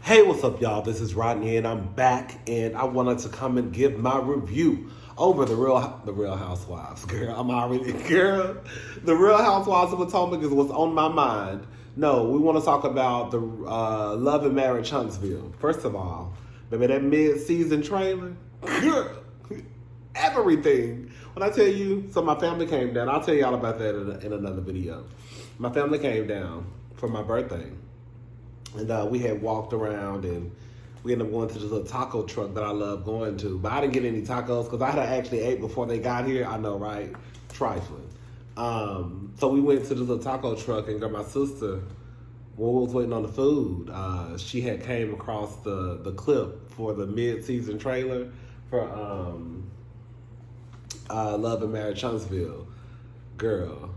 Hey, what's up, y'all? This is Rodney, and I'm back, and I wanted to come and give my review over the Real Housewives. Girl, the Real Housewives of Potomac is what's on my mind. No, we want to talk about the Love and Marriage Huntsville. First of all, baby, that mid-season trailer, girl, everything. When I tell you, so my family came down. I'll tell y'all about that in another video. My family came down for my birthday. And we had walked around and we ended up going to this little taco truck that I love going to. But I didn't get any tacos because I had actually ate before they got here. I know, right? Trifling. So we went to this little taco truck and got my sister, when we was waiting on the food, she had came across the clip for the mid-season trailer for Love and Marriage Huntsville. Girl.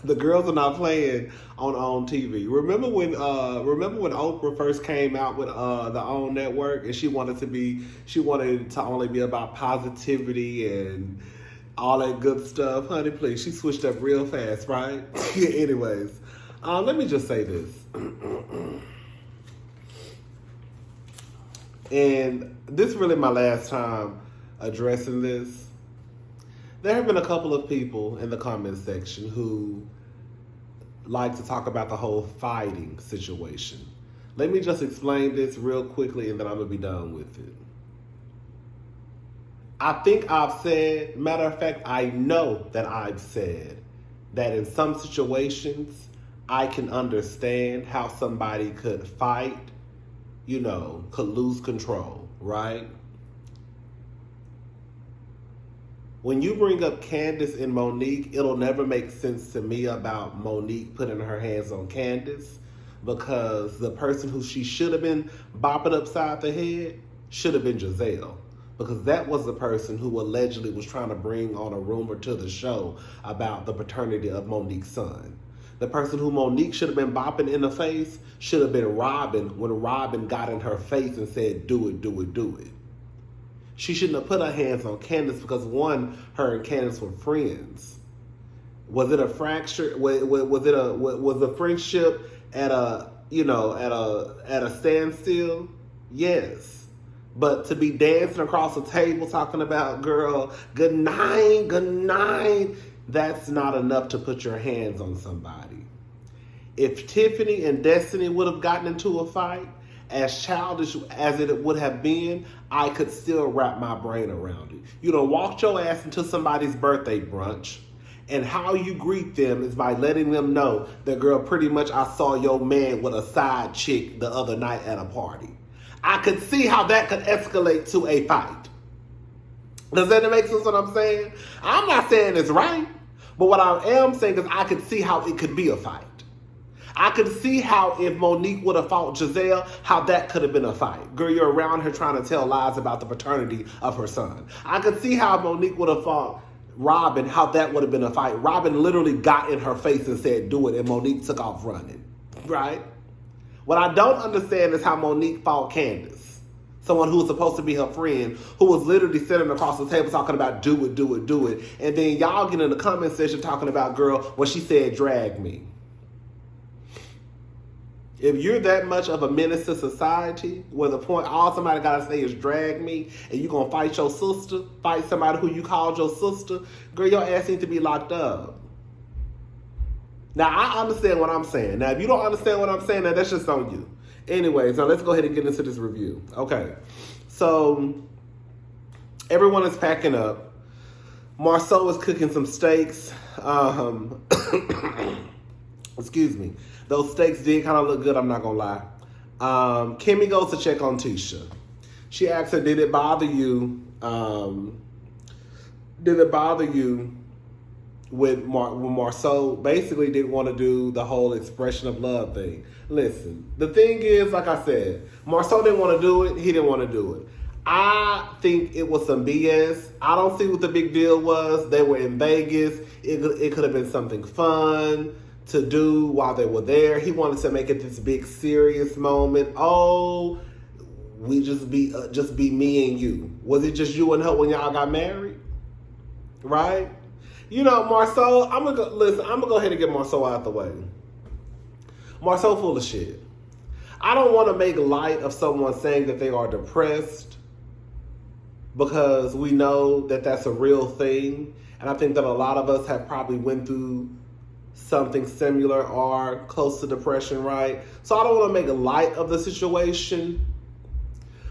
The girls are not playing on TV. Remember when Oprah first came out with the OWN network and she wanted to only be about positivity and all that good stuff? Honey, please, she switched up real fast, right? Anyways, let me just say this. And this is really my last time addressing this. There have been a couple of people in the comment section who like to talk about the whole fighting situation. Let me just explain this real quickly and then I'm going to be done with it. I think I've said, matter of fact, I know that I've said that in some situations I can understand how somebody could fight, could lose control, right? When you bring up Candace and Monique, it'll never make sense to me about Monique putting her hands on Candace because the person who she should have been bopping upside the head should have been Giselle, because that was the person who allegedly was trying to bring on a rumor to the show about the paternity of Monique's son. The person who Monique should have been bopping in the face should have been Robin when Robin got in her face and said, do it, do it, do it. She shouldn't have put her hands on Candace because, one, her and Candace were friends. Was it a fracture? Was the friendship at a standstill? Yes. But to be dancing across the table talking about, girl, good night, that's not enough to put your hands on somebody. If Tiffany and Destiny would have gotten into a fight, as childish as it would have been, I could still wrap my brain around it. You done walked your ass into somebody's birthday brunch, and how you greet them is by letting them know that, girl, pretty much I saw your man with a side chick the other night at a party. I could see how that could escalate to a fight. Does that make sense what I'm saying? I'm not saying it's right, but what I am saying is I could see how it could be a fight. I could see how if Monique would have fought Giselle, how that could have been a fight. Girl, you're around her trying to tell lies about the paternity of her son. I could see how Monique would have fought Robin, how that would have been a fight. Robin literally got in her face and said, do it, and Monique took off running, right? What I don't understand is how Monique fought Candace, someone who was supposed to be her friend, who was literally sitting across the table talking about do it, do it, do it. And then y'all get in the comment section talking about, girl, when she said, drag me. If you're that much of a menace to society, where the point all somebody gotta say is drag me, and you gonna fight your sister, fight somebody who you called your sister, girl, your ass needs to be locked up. Now, I understand what I'm saying. Now, if you don't understand what I'm saying, now that's just on you. Anyways, now let's go ahead and get into this review. Okay, so everyone is packing up. Marceau is cooking some steaks. Excuse me. Those steaks did kind of look good, I'm not going to lie. Kimmy goes to check on Tisha. She asks her, did it bother you? When Marceau basically didn't want to do the whole expression of love thing? Listen, the thing is, like I said, Marceau didn't want to do it. He didn't want to do it. I think it was some BS. I don't see what the big deal was. They were in Vegas. It could have been something fun to do while they were there. He wanted to make it this big serious moment. Oh, we just be me and you. Was it just you and her when y'all got married? Right? Marceau, I'm gonna go ahead and get Marceau out the way. Marceau full of shit. I don't want to make light of someone saying that they are depressed, because we know that that's a real thing. And I think that a lot of us have probably went through something similar or close to depression, right? So I don't want to make light of the situation.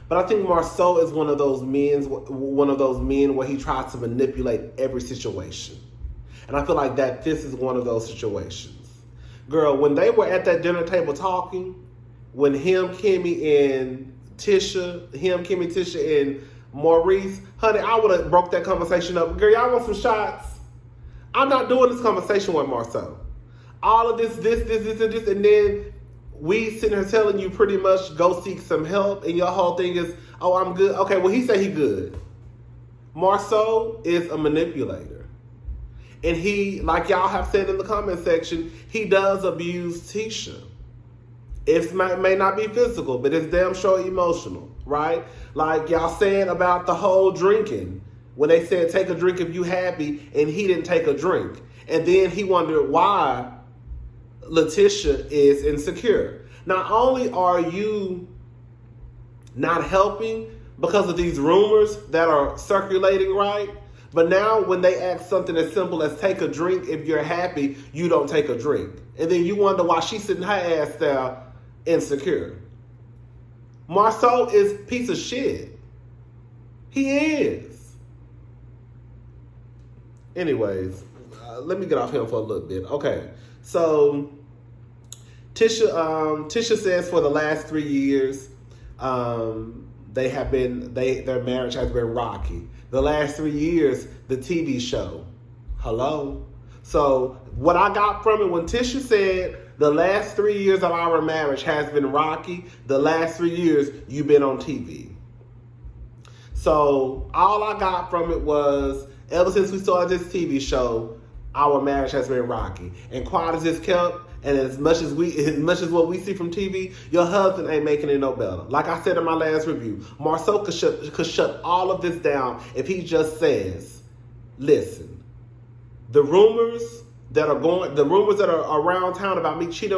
But I think Marceau is one of those men where he tries to manipulate every situation. And I feel like that this is one of those situations. Girl, when they were at that dinner table talking, when Kimmy, Tisha, and Maurice, honey, I would have broke that conversation up. Girl, y'all want some shots? I'm not doing this conversation with Marceau. All of this, and then we sitting here telling you pretty much go seek some help, and your whole thing is, oh, I'm good. Okay, well, he said he good. Marceau is a manipulator. And he, like y'all have said in the comment section, he does abuse Tisha. It may not be physical, but it's damn sure emotional, right? Like y'all said about the whole drinking. When they said, take a drink if you happy, and he didn't take a drink. And then he wondered why Letitia is insecure. Not only are you not helping because of these rumors that are circulating, right? But now when they ask something as simple as take a drink if you're happy, you don't take a drink. And then you wonder why she's sitting her ass there insecure. Marceau is a piece of shit. He is. Anyways, let me get off him for a little bit. Okay, so Tisha says for the last 3 years, their marriage has been rocky. The last 3 years, the TV show. Hello? So what I got from it when Tisha said the last 3 years of our marriage has been rocky, the last 3 years you've been on TV. So all I got from it was, ever since we started this TV show, our marriage has been rocky. And quiet as it's kept, and as much as what we see from TV, your husband ain't making it no better. Like I said in my last review, Marceau could shut all of this down if he just says, listen, the rumors that are around town about me cheating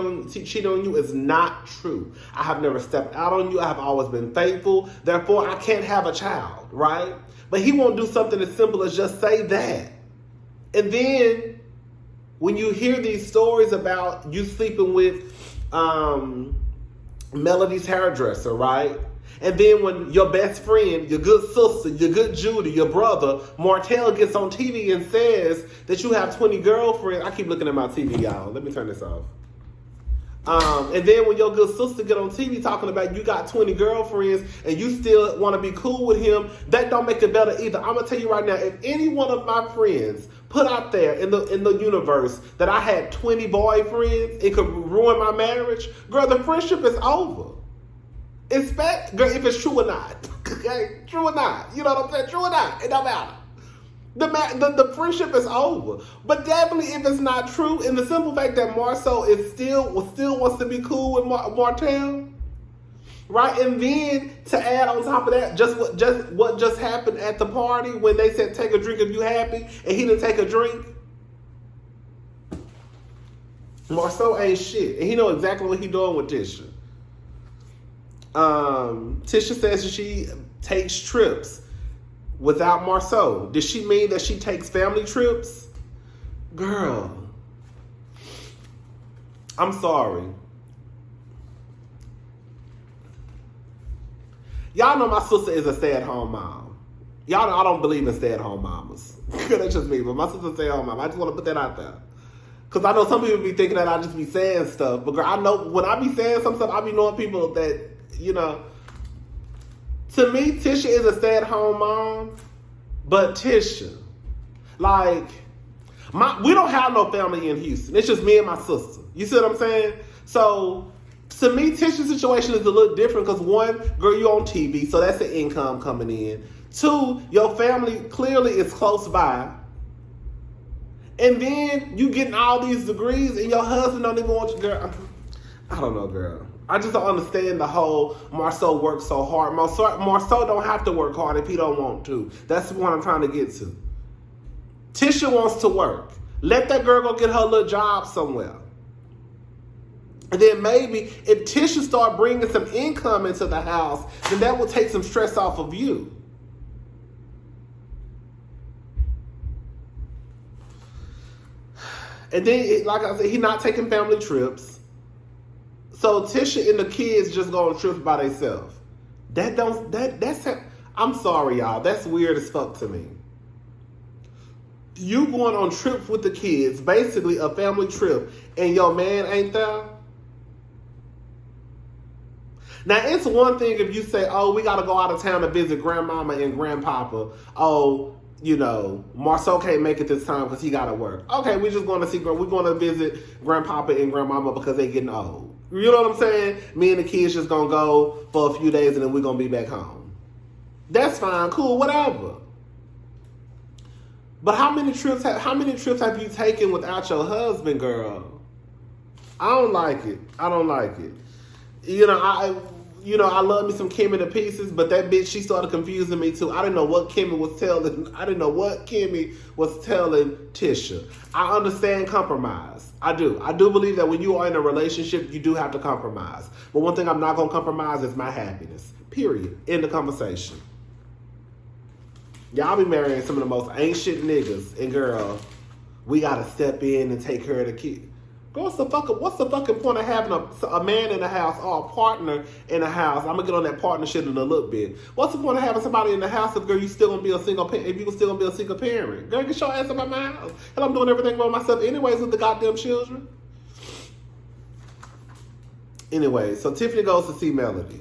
on you is not true. I have never stepped out on you. I have always been faithful. Therefore, I can't have a child, right? But he won't do something as simple as just say that. And then when you hear these stories about you sleeping with Melody's hairdresser, right? And then when your best friend, your good sister, your good Judy, your brother, Martell gets on TV and says that you have 20 girlfriends. I keep looking at my TV, y'all. Let me turn this off. And then when your good sister get on TV talking about you got 20 girlfriends and you still want to be cool with him, that don't make it better either. I'm gonna tell you right now, if any one of my friends put out there in the universe that I had 20 boyfriends, it could ruin my marriage, girl, the friendship is over. Girl, if it's true or not. Okay? True or not. You know what I'm saying? True or not. It don't matter. The friendship is over. But definitely if it's not true, and the simple fact that Marceau is still wants to be cool with Martell, right? And then to add on top of that, what just happened at the party when they said take a drink if you happy, and he didn't take a drink. Marceau ain't shit. And he know exactly what he doing with Tisha. Tisha says that she takes trips without Marceau. Does she mean that she takes family trips? Girl, I'm sorry. Y'all know my sister is a stay-at-home mom. Y'all know I don't believe in stay-at-home mamas. That's just me, but my sister's a stay-at-home mom. I just want to put that out there. Because I know some people be thinking that I just be saying stuff. But girl, I know when I be saying some stuff, I be knowing people that, you know. To me, Tisha is a stay-at-home mom. But Tisha, like, we don't have no family in Houston. It's just me and my sister. You see what I'm saying? So, to me, Tisha's situation is a little different because one, girl, you're on TV, so that's the income coming in. Two, your family clearly is close by. And then you getting all these degrees and your husband don't even want you, girl. I don't know, girl. I just don't understand the whole Marceau works so hard. Marceau don't have to work hard if he don't want to. That's what I'm trying to get to. Tisha wants to work. Let that girl go get her little job somewhere. And then maybe if Tisha start bringing some income into the house, then that will take some stress off of you. And then, like I said, he's not taking family trips. So Tisha and the kids just go on trips by themselves. I'm sorry, y'all. That's weird as fuck to me. You going on trips with the kids, basically a family trip, and your man ain't there? Now, it's one thing if you say, oh, we got to go out of town to visit grandmama and grandpapa. Oh, you know, Marcel can't make it this time because he got to work. Okay, we're just going to we're going to visit grandpapa and grandmama because they getting old. You know what I'm saying? Me and the kids just going to go for a few days and then we're going to be back home. That's fine, cool, whatever. But how many trips have you taken without your husband, girl? I don't like it. I don't like it. I love me some Kimmy to pieces, but that bitch, she started confusing me too. I didn't know what Kimmy was telling Tisha. I understand compromise. I do. I do believe that when you are in a relationship, you do have to compromise. But one thing I'm not going to compromise is my happiness. Period. End of conversation. Y'all be marrying some of the most ancient niggas, and girl, we got to step in and take care of the kid. Girl, what's the fucking point of having a man in the house or a partner in the house? I'm gonna get on that partnership in a little bit. What's the point of having somebody in the house if, girl, you still gonna be a single parent? If you still gonna be a single parent, girl, get your ass out of my house. And I'm doing everything by myself, anyways, with the goddamn children. Anyway, so Tiffany goes to see Melody.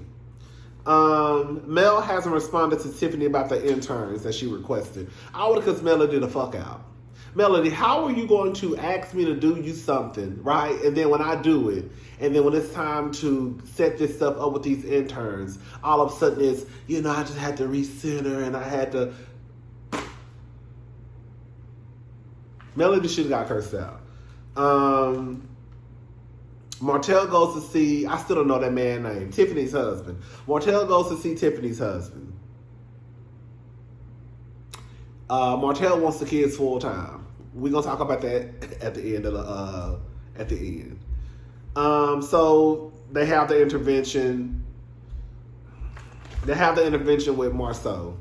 Mel hasn't responded to Tiffany about the interns that she requested. I would have cussed Melody the fuck out. Melody, how are you going to ask me to do you something, right? And then when I do it, and then when it's time to set this stuff up with these interns, all of a sudden it's, I just had to recenter and I had to... Melody should have got cursed out. Martell goes to see, I still don't know that man's name, Tiffany's husband. Martell goes to see Tiffany's husband. Martell wants the kids full time. We're gonna talk about that at the end of so they have the intervention. They have the intervention with Marceau.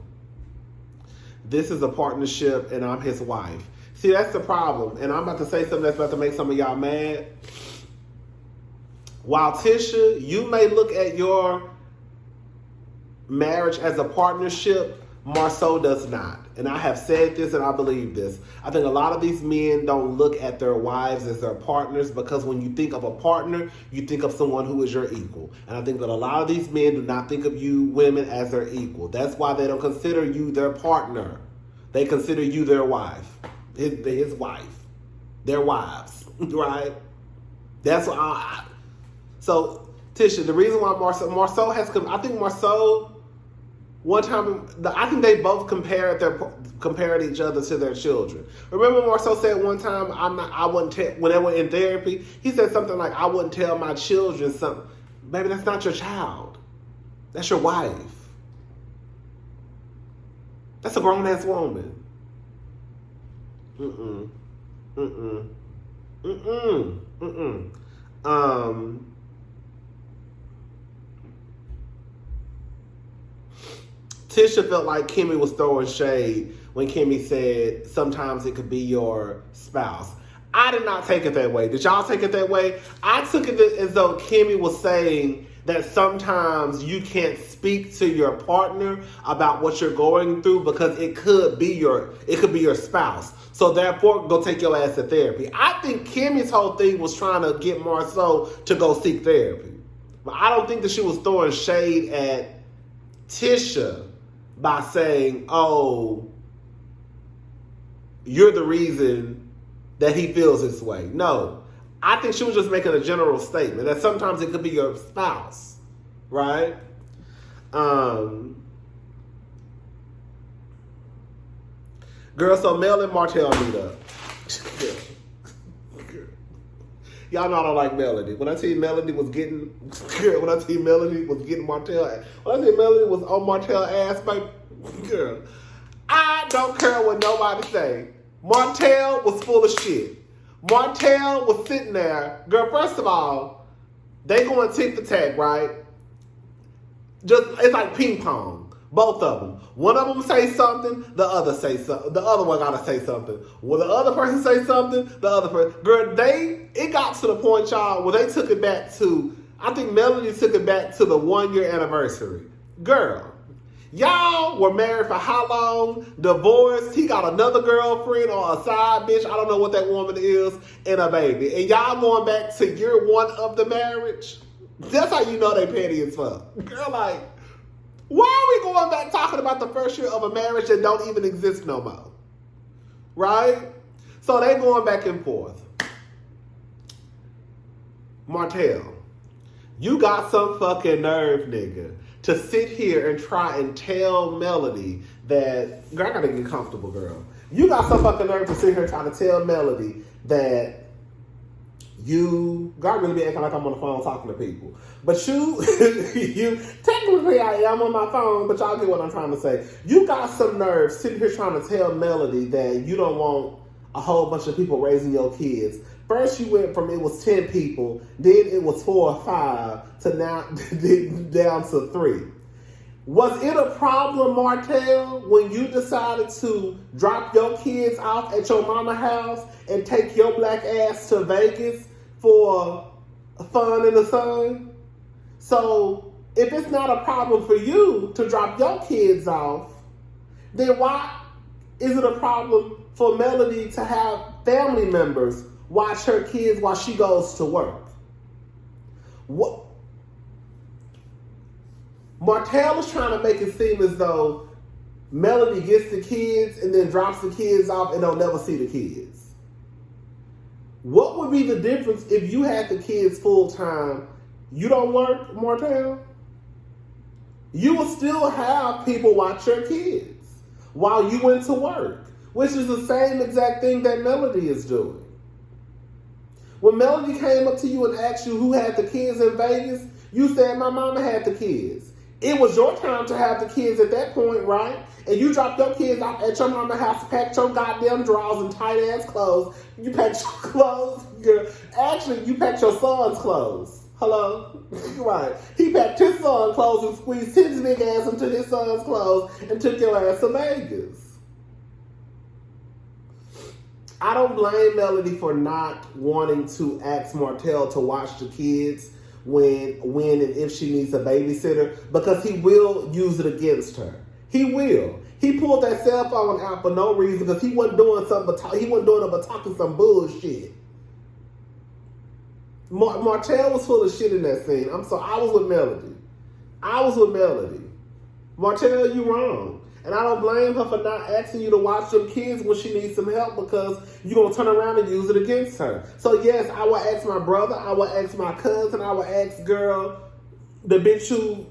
This is a partnership, and I'm his wife. See, that's the problem. And I'm about to say something that's about to make some of y'all mad. While Tisha, you may look at your marriage as a partnership, Marceau does not. And I have said this and I believe this. I think a lot of these men don't look at their wives as their partners, because when you think of a partner, you think of someone who is your equal. And I think that a lot of these men do not think of you women as their equal. That's why they don't consider you their partner. They consider you their wife. His wife. Their wives. Right? That's why So, Tisha, the reason why Marceau has come, I think Marceau, one time, I think they both compared each other to their children. Remember, Marceau said one time, I wouldn't tell, when they were in therapy, he said something like, I wouldn't tell my children something. Baby, that's not your child. That's your wife. That's a grown-ass woman. Tisha felt like Kimmy was throwing shade when Kimmy said sometimes it could be your spouse. I did not take it that way. Did y'all take it that way? I took it as though Kimmy was saying that sometimes you can't speak to your partner about what you're going through because it could be your spouse. So therefore, go take your ass to therapy. I think Kimmy's whole thing was trying to get Marceau to go seek therapy. But I don't think that she was throwing shade at Tisha by saying, oh, you're the reason that he feels this way. No, I think she was just making a general statement that sometimes it could be your spouse, right? Girl, so Mel and Martell meet up. Y'all know I don't like Melody. When I tell you Melody was getting Martell, when I tell you Melody was on Martell's ass, baby, girl, I don't care what nobody say. Martell was full of shit. Martell was sitting there. Girl, first of all, They going tit for tat, right? Just it's like ping pong. Both of them. One of them say something, the other say something. The other one gotta say something. When the other person say something, the other person. Girl, it got to the point, y'all, where they took it back to. I think Melody took it back to the 1-year anniversary. Girl, y'all were married for how long? Divorced. He got another girlfriend or a side bitch. I don't know what that woman is, and a baby. And y'all going back to year 1 of the marriage. That's how you know they petty as fuck. Girl, like. Why are we going back talking about the first year of a marriage that don't even exist no more? Right? So they going back and forth. Martell, you got some fucking nerve, nigga, to sit here and try and tell Melody that, girl, I gotta get comfortable, girl. You got some fucking nerve to sit here and try to tell Melody that God really be acting like I'm on the phone talking to people. But you technically I am on my phone, but y'all get what I'm trying to say. You got some nerve sitting here trying to tell Melody that you don't want a whole bunch of people raising your kids. First you went from it was 10 people, then it was 4 or 5, to now down to 3. Was it a problem, Martell, when you decided to drop your kids off at your mama's house and take your black ass to Vegas for fun in the sun? So, if it's not a problem for you to drop your kids off, then why is it a problem for Melody to have family members watch her kids while she goes to work? What? Martell is trying to make it seem as though Melody gets the kids and then drops the kids off and don't never see the kids. What would be the difference if you had the kids full time? You don't work, Martell? You will still have people watch your kids while you went to work, which is the same exact thing that Melody is doing. When Melody came up to you and asked you who had the kids in Vegas, you said, my mama had the kids. It was your time to have the kids at that point, right? And you dropped your kids off at your mama's house, packed your goddamn drawers and tight-ass clothes. You packed your clothes. Actually, you packed your son's clothes. Hello? Right. He packed his son's clothes and squeezed his big ass into his son's clothes and took your ass to Vegas. I don't blame Melody for not wanting to ask Martell to watch the kids when and if she needs a babysitter, because he will use it against her. He will. He pulled that cell phone out for no reason because he wasn't doing something he wasn't doing it but talking some bullshit. Martell was full of shit in that scene. I was with Melody. Martell, you wrong. And I don't blame her for not asking you to watch them kids when she needs some help, because you're going to turn around and use it against her. So yes, I will ask my brother, I will ask my cousin, I will ask girl, the bitch who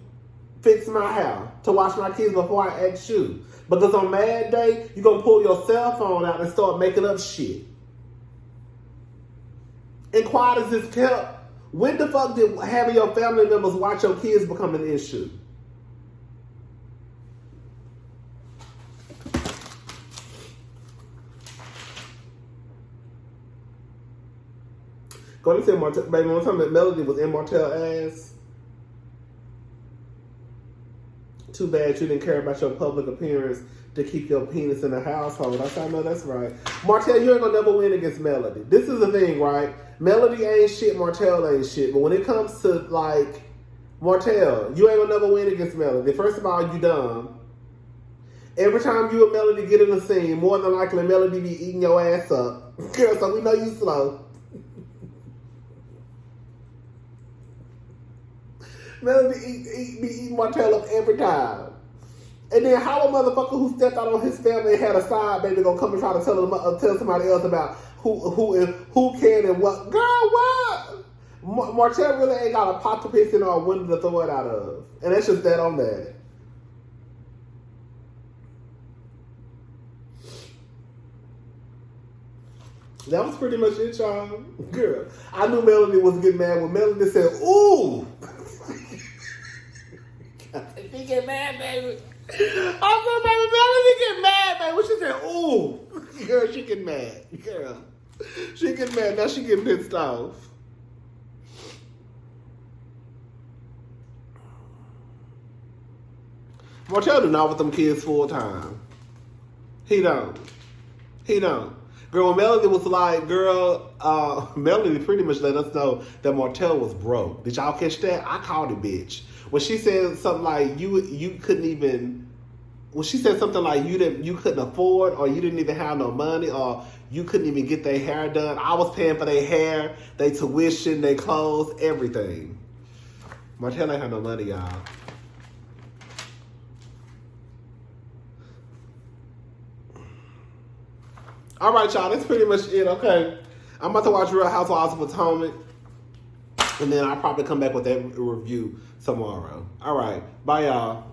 fixed my house, to watch my kids before I ask you. Because on Mad Day, you're going to pull your cell phone out and start making up shit. And quiet as this kept, when the fuck did having your family members watch your kids become an issue? Go to say Martell, baby, one time that Melody was in Martell's ass. Too bad you didn't care about your public appearance to keep your penis in the household. I said, I know that's right. Martell, you ain't gonna never win against Melody. This is the thing, right? Melody ain't shit, Martell ain't shit. But when it comes to, like, Martell, you ain't gonna never win against Melody. First of all, you dumb. Every time you and Melody get in the scene, more than likely Melody be eating your ass up. Girl, so we know you slow. Melody be eating Martell up every time. And then how a motherfucker who stepped out on his family and had a side baby gonna come and try to tell somebody else about who can and what? Girl, what? Martell really ain't got a pot to piss in or a window to throw it out of. And that's just that on that. That was pretty much it, y'all. Girl, I knew Melody was getting mad when Melody said, ooh. She get mad, baby. I said, baby, Melody get mad, baby. When she said, ooh. Girl, she get mad. Girl. She get mad. Now she getting pissed off. Martell do not want them kids full time. He don't. He don't. Girl, when Melody was like, Melody pretty much let us know that Martell was broke. Did y'all catch that? I called it, bitch. When she said something like you couldn't even, when she said something like you couldn't afford, or you didn't even have no money, or you couldn't even get their hair done. I was paying for their hair, their tuition, their clothes, everything. Martell ain't had no money, y'all. All right, y'all. That's pretty much it. Okay, I'm about to watch Real Housewives of Potomac, and then I'll probably come back with that review tomorrow. All right, bye, y'all.